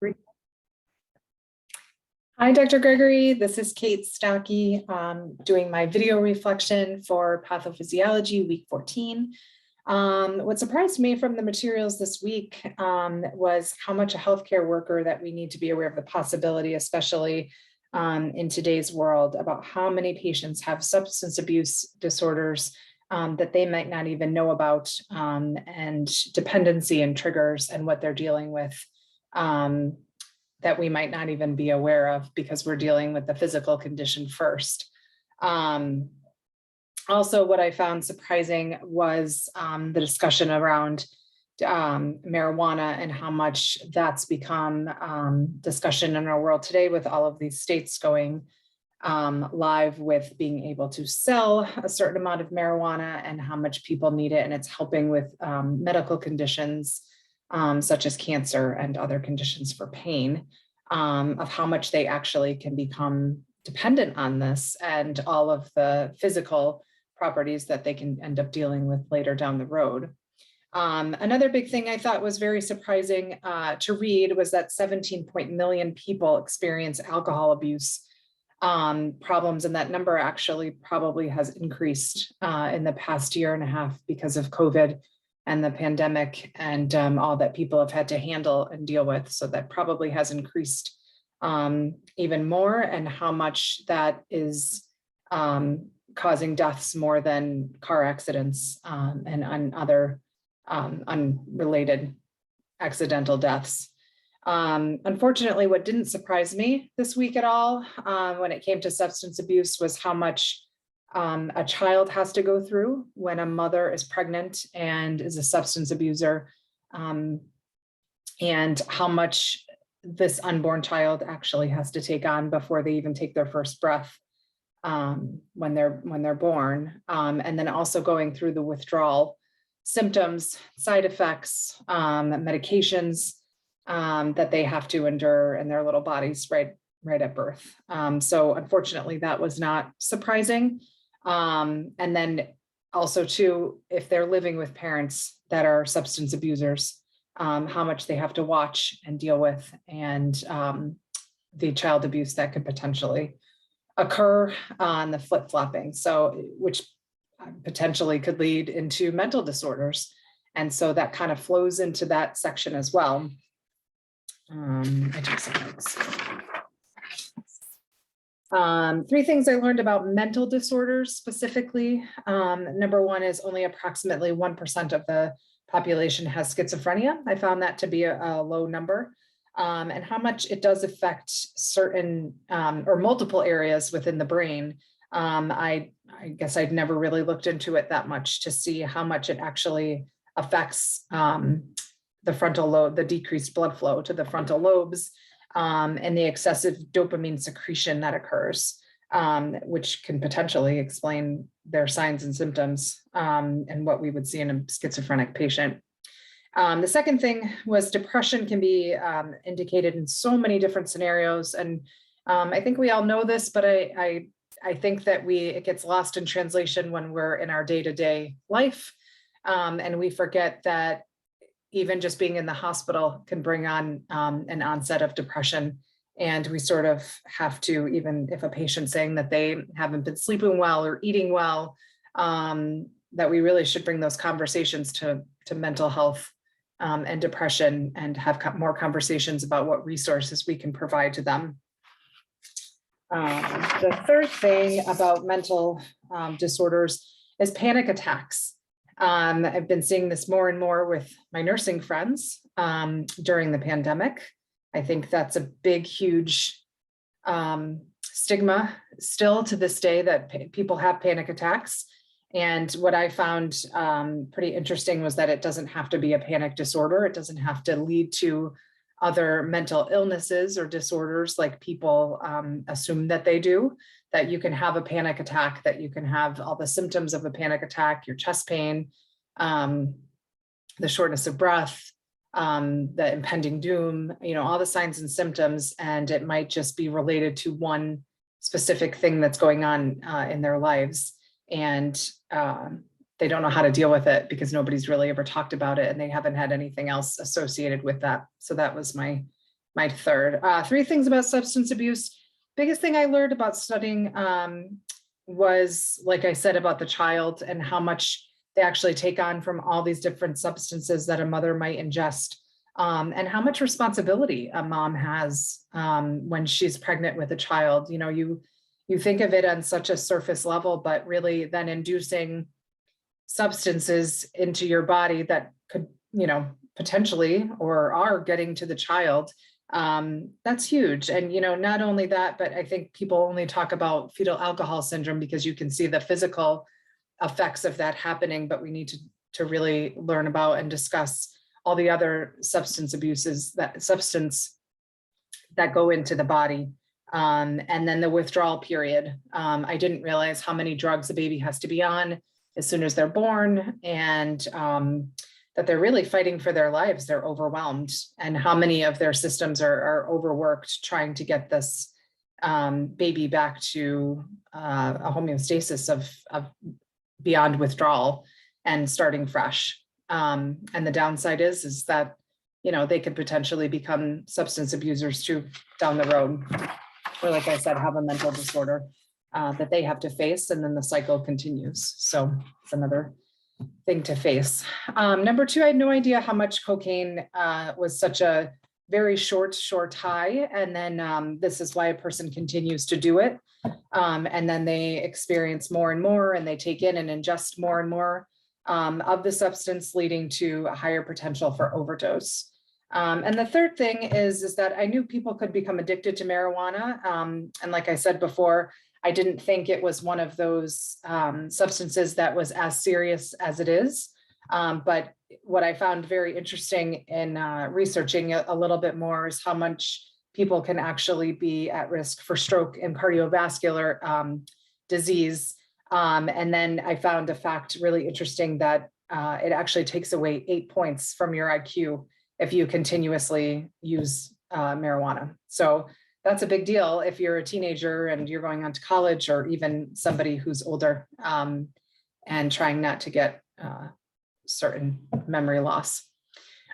Great. Hi, Dr. Gregory. This is Kate Stocky doing my video reflection for Pathophysiology week 14. What surprised me from the materials this week was how much a healthcare worker that we need to be aware of the possibility, especially in today's world, about how many patients have substance abuse disorders that they might not even know about, and dependency and triggers and what they're dealing with. That we might not even be aware of because we're dealing with the physical condition first. Also, what I found surprising was the discussion around marijuana and how much that's become discussion in our world today, with all of these states going live with being able to sell a certain amount of marijuana and how much people need it. And it's helping with medical conditions such as cancer and other conditions for pain, of how much they actually can become dependent on this and all of the physical properties that they can end up dealing with later down the road. Another big thing I thought was very surprising to read was that 17 million people experience alcohol abuse problems, and that number actually probably has increased in the past year and a half because of COVID and the pandemic and all that people have had to handle and deal with. So that probably has increased even more, and how much that is causing deaths more than car accidents and other unrelated accidental deaths. Unfortunately, what didn't surprise me this week at all when it came to substance abuse was how much a child has to go through when a mother is pregnant and is a substance abuser, and how much this unborn child actually has to take on before they even take their first breath when they're born, and then also going through the withdrawal symptoms, side effects, medications that they have to endure in their little bodies right at birth. So unfortunately, that was not surprising. And then also too, if they're living with parents that are substance abusers, how much they have to watch and deal with, and the child abuse that could potentially occur on the flip-flopping. So, which potentially could lead into mental disorders. And so that kind of flows into that section as well. I took some notes. Three things I learned about mental disorders specifically. Number one is only approximately 1% of the population has schizophrenia. I found that to be a low number, and how much it does affect certain or multiple areas within the brain. I guess I'd never really looked into it that much to see how much it actually affects the frontal lobe, the decreased blood flow to the frontal lobes, and the excessive dopamine secretion that occurs, which can potentially explain their signs and symptoms and what we would see in a schizophrenic patient. The second thing was depression can be indicated in so many different scenarios. And I think we all know this, but I think that it gets lost in translation when we're in our day-to-day life. And we forget that even just being in the hospital can bring on an onset of depression. And we sort of have to, even if a patient's saying that they haven't been sleeping well or eating well, that we really should bring those conversations to mental health and depression, and have more conversations about what resources we can provide to them. The third thing about mental disorders is panic attacks. I've been seeing this more and more with my nursing friends during the pandemic. I think that's a big, huge stigma still to this day, that people have panic attacks. And what I found pretty interesting was that it doesn't have to be a panic disorder. It doesn't have to lead to other mental illnesses or disorders like people assume that they do, that you can have a panic attack, that you can have all the symptoms of a panic attack, your chest pain, the shortness of breath, the impending doom, all the signs and symptoms, and it might just be related to one specific thing that's going on in their lives. And they don't know how to deal with it because nobody's really ever talked about it, and they haven't had anything else associated with that. So that was my my third. Three things about substance abuse. Biggest thing I learned about studying was, like I said, about the child and how much they actually take on from all these different substances that a mother might ingest, and how much responsibility a mom has when she's pregnant with a child. You know, you think of it on such a surface level, but really then inducing substances into your body that could, you know, potentially or are getting to the child. That's huge. And, you know, not only that, but I think people only talk about fetal alcohol syndrome because you can see the physical effects of that happening, but we need to really learn about and discuss all the other substance that go into the body. And then the withdrawal period. I didn't realize how many drugs a baby has to be on as soon as they're born, and that they're really fighting for their lives. They're overwhelmed, and how many of their systems are overworked trying to get this baby back to a homeostasis of beyond withdrawal and starting fresh. And the downside is that, you know, they could potentially become substance abusers too down the road, or like I said, have a mental disorder that they have to face, and then the cycle continues. So it's another thing to face. Number two, I had no idea how much cocaine was such a very short high. And then this is why a person continues to do it. And then they experience more and more, and they take in and ingest more and more of the substance, leading to a higher potential for overdose. And the third thing is that I knew people could become addicted to marijuana. And like I said before, I didn't think it was one of those substances that was as serious as it is. But what I found very interesting in researching a little bit more is how much people can actually be at risk for stroke and cardiovascular disease. And then I found a fact really interesting that it actually takes away 8 points from your IQ if you continuously use marijuana. So that's a big deal if you're a teenager and you're going on to college, or even somebody who's older and trying not to get certain memory loss.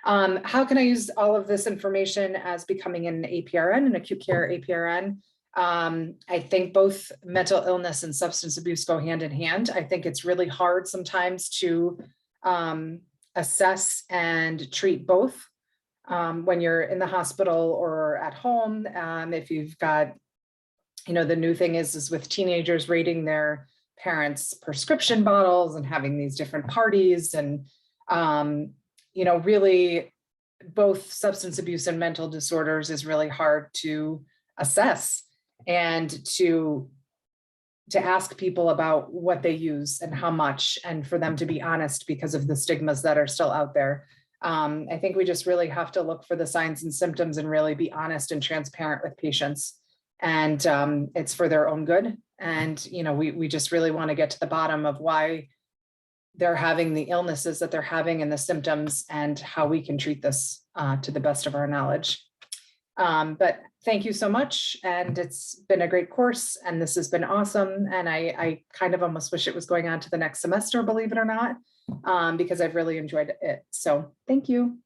How can I use all of this information as becoming an APRN, an acute care APRN? I think both mental illness and substance abuse go hand in hand. I think it's really hard sometimes to assess and treat both when you're in the hospital or at home. If you've got, you know, the new thing is with teenagers raiding their parents' prescription bottles and having these different parties, and you know, really both substance abuse and mental disorders is really hard to assess, and to ask people about what they use and how much, and for them to be honest because of the stigmas that are still out there. I think we just really have to look for the signs and symptoms and really be honest and transparent with patients. And it's for their own good. And, you know, we just really want to get to the bottom of why they're having the illnesses that they're having and the symptoms, and how we can treat this to the best of our knowledge. But thank you so much. And it's been a great course, and this has been awesome. And I kind of almost wish it was going on to the next semester, believe it or not, because I've really enjoyed it. So thank you.